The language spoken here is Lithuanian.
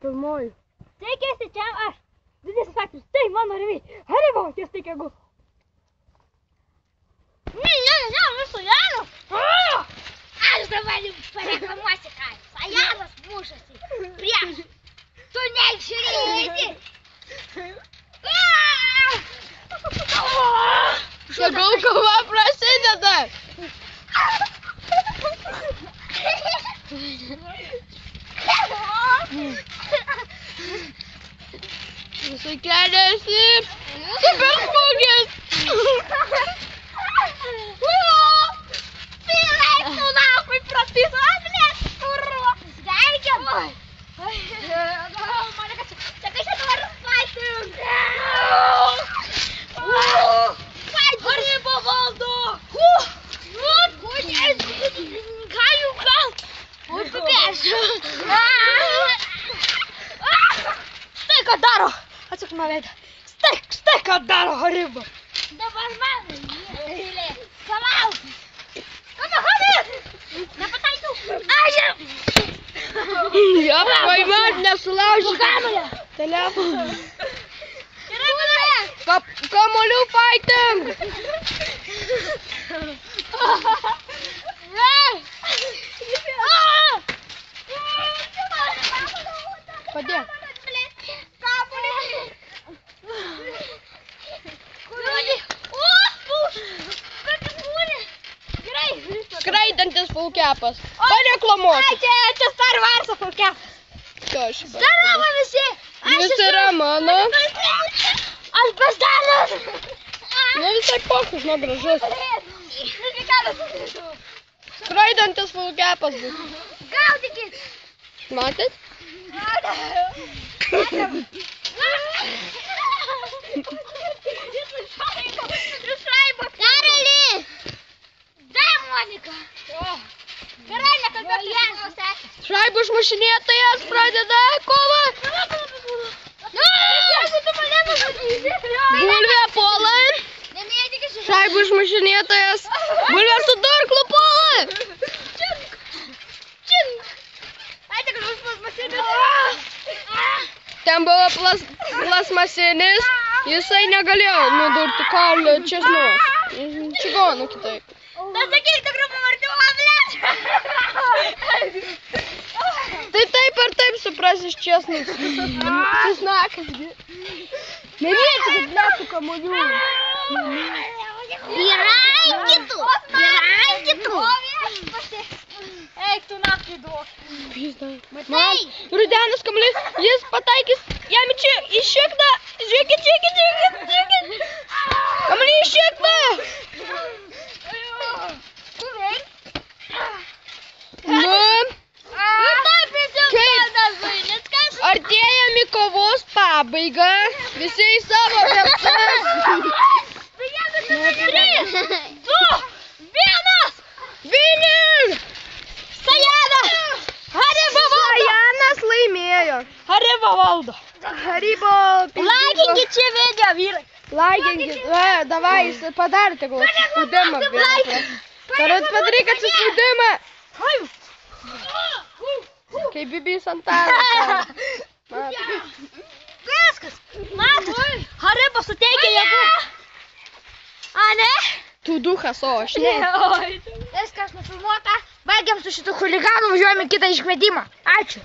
Filmuoju. Sveikėsi, čia aš. Didesnis aktorius, tai mano rėmiai. Haribo, ties tai kegu. Ne, mūsų Jano. Aš dabar jums pareklamuosiu, ką. Sajanas mušasi prieš. Tu nežiūrėsi. Tegul kova prasideda. Jisai keliasi. Super smūgis. Pileiktų nakui prapisa, blėt, turva. Sveikiam. Mane kas čia, kai čia noriu fighting. Haribo valdo. Ką jau gal? Oi, pabėsiu. Štai ką daro. Atsuk man veidą. Štai ką daro Haribo. Dabar man eilė. Palauk. Nepataikiau. Ažiūrėjau. Ja, paimat, nesulaužyk. Telefoną. Kamuolių fighting. Padėk. Skraidantis fulkepas. Pareklamuosiu. Čia Star Warso fulkepas. Daroma visi. Jis yra mano. Aš besdanas. Nu visai pokus, nu gražus. Skraidantis fulkepas bus. Gaudykit. Matėt? Karali! Dai, Monika! Gerai, nekalbėk. Šaibų išmušinėtojas pradeda kovą. Bulvė puola. Šaibų išmušinėtojas. Bulvė su durklu puola. Ten buvo plasmasinis, jisai negalėjo nudurti Karlio česnos. Čigonų kitaip. Tai sakyk, tikrai pavardžiu, blėt! Tai taip ar taip suprasis česnas. Česnakas. Nemėtikit blėtų kamuolių. Įrankitų! Eik tu naktį duok. Man rudenas kamuolys, jis pataikys jam į šikną. Žiūrėkit. Kamuolį į šikną. Artėjam į kovos pabaigą. Visi į savo vietas. 3, 2, 1. Vinim! Sajanas! Haribo valdo! Sajanas laimėjo. Haribo valdo! Haribo... Laikinkit čia video, vyrai! Laikinkit. Davai, padarėte gal atsispaudimą. Padaryk atsispaudimą. Kaip Bibi Santana. Viskas! Matot! Haribo suteikia jėgų! A, ne? Tu duchas, o aš ne. Viskas nufilmuota. Baigiam su šitu chuliganu, važiuojame kitą iškvietimą. Ačiū.